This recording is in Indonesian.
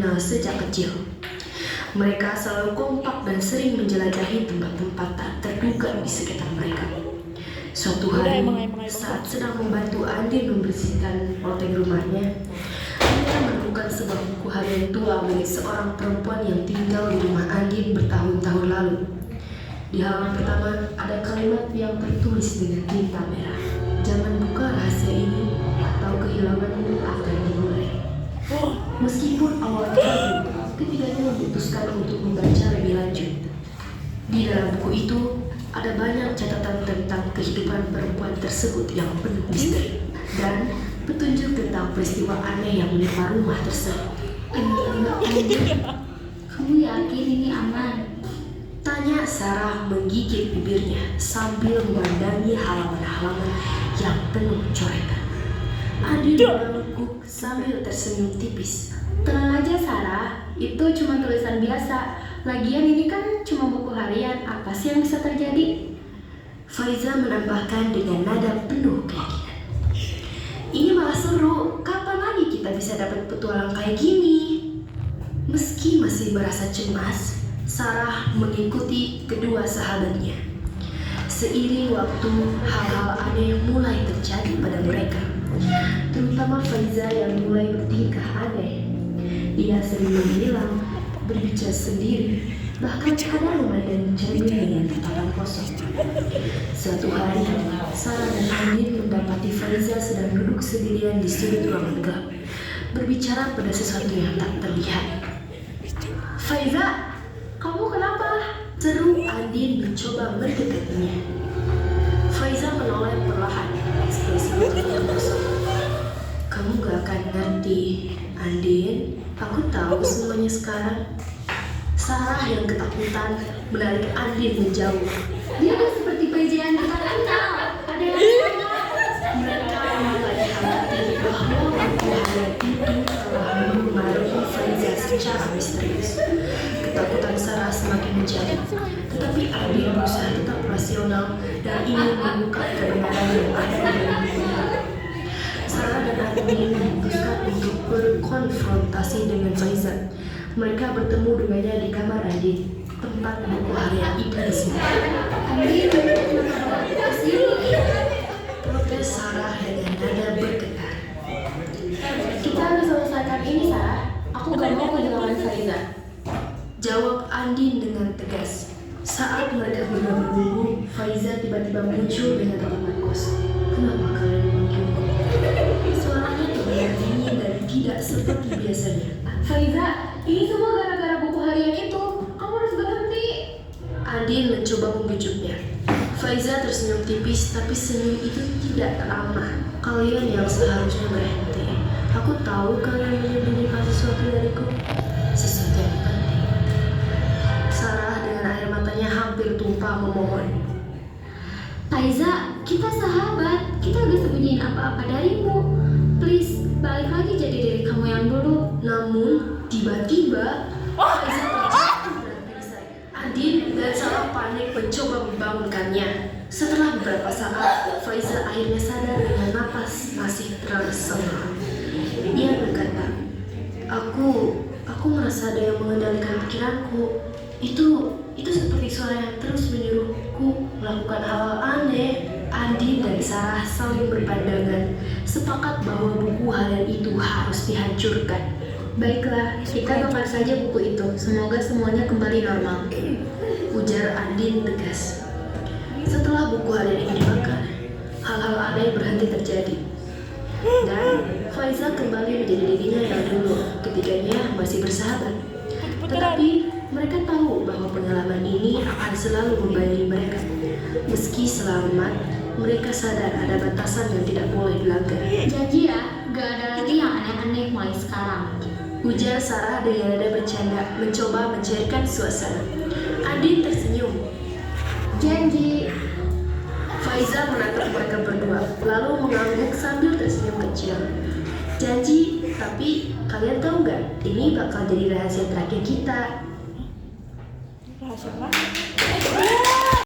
kenal sejak kecil. Mereka selalu kompak dan sering menjelajahi tempat-tempat tak terduga di sekitar mereka. Suatu hari, saat sedang membantu Andin membersihkan loteng rumahnya, mereka menemukan sebuah buku harian tua milik seorang perempuan yang tinggal di rumah Andin bertahun-tahun lalu. Di halaman pertama ada kalimat yang tertulis dengan tinta merah. Jangan buka rahasia ini atau kehilanganmu akan dimulai. Meskipun awalnya ragu, ketiganya memutuskan untuk membaca lebih lanjut. Di dalam buku itu ada banyak catatan tentang kehidupan perempuan tersebut yang penuh misteri dan petunjuk tentang peristiwa aneh yang menimpa rumah tersebut. Kamu yakin ini aman? Tanya Sarah menggigit bibirnya sambil memandangi halaman-halaman yang penuh coretan. Andin mengangguk sambil tersenyum tipis. Tenang aja Sarah, itu cuma tulisan biasa. Lagian ini kan cuma buku harian, apa sih yang bisa terjadi? Faiza menambahkan dengan nada penuh keyakinan. Ini malah seru, kapan lagi kita bisa dapat petualang kayak gini? Meski masih merasa cemas, Sarah mengikuti kedua sahabatnya. Seiring waktu, hal-hal aneh mulai terjadi pada mereka, terutama Faiza yang mulai bertingkah aneh. Ia sering menghilang, berbicara sendiri, bahkan kadang memandang cermin dengan tatapan kosong. Suatu hari, Sarah dan Andin mendapati Faiza sedang duduk sendirian di sudut ruangan gelap, berbicara pada sesuatu yang tak terlihat. "Faiza, kamu kenapa?" seru Andin mencoba mendekatinya. Faiza menoleh perlahan, ekspresi mata kosong. "Kamu gak akan ngerti, Andin. Aku tahu semuanya sekarang." Sarah yang ketakutan menarik Andin menjauh. Dia seperti PJ yang kita kenal. Ada yang salah. Mereka mulai khawatir bahwa buku harian itu telah mempengaruhi Faiza secara misterius. Ketakutan Sarah semakin menjadi, tetapi Andin berusaha tetap rasional dan ingin membuka kebenaran yang ada di dalam bukunya. Sarah dan Andin memutuskan untuk berkonfrontasi dengan Faiza. Mereka bertemu dengannya di kamar Andin, tempat buku harian itu disimpan. Andin, kenapa bawa kita ke sini? Protes Sarah dengan nada bergetar. Kita harus selesaikan ini, Sarah. Aku gak mau kehilangan Faiza. Jawab Andin dengan tegas. Saat mereka berdua menunggu, Faiza tiba-tiba muncul dengan tatapan kosong. "Kenapa kalian memanggilku?" Suaranya terdengar dingin dan tidak seperti biasanya. Faiza, ini semua gara-gara buku harian itu. Kamu harus berhenti. Andin mencoba membujuknya. Faiza tersenyum tipis, tapi senyum itu tidak ramah. "Kalian yang seharusnya berhenti. Aku tahu kalian menyembunyikan sesuatu dariku. Sesuatu yang penting." Sarah dengan air matanya hampir tumpah memohon. Faiza, kita sahabat. Kita gak sembunyiin apa-apa darimu. Please, balik lagi jadi diri kamu yang dulu. Namun, tiba-tiba Faiza terjatuh dan pingsan. Andin dan Sarah panik mencoba membangunkannya. Setelah beberapa saat, Faiza akhirnya sadar dengan napas masih tersengal. Ia berkata, Aku merasa ada yang mengendalikan pikiranku. Itu seperti suara yang terus menyuruhku melakukan hal-hal aneh." Andin dan Sarah saling berpandangan, sepakat bahwa buku harian itu harus dihancurkan. Baiklah, kita bakar saja buku itu. Semoga semuanya kembali normal. Ujar Andin tegas. Setelah buku harian ini dibakar, hal-hal aneh berhenti terjadi. Dan Faiza kembali menjadi dirinya yang dulu. Ketiganya masih bersahabat. Tetapi mereka tahu bahwa pengalaman ini akan selalu membayangi mereka. Meski selamat, mereka sadar ada batasan yang tidak boleh dilanggar. Janji ya, gak ada lagi yang aneh-aneh mulai sekarang. Ujar Sarah dengan nada bercanda, mencoba mencairkan suasana. Andin tersenyum. Janji. Faiza menatap mereka berdua, lalu mengangguk sambil tersenyum kecil. "Janji, tapi kalian tahu nggak? Ini bakal jadi rahasia terakhir kita." Rahasia apa?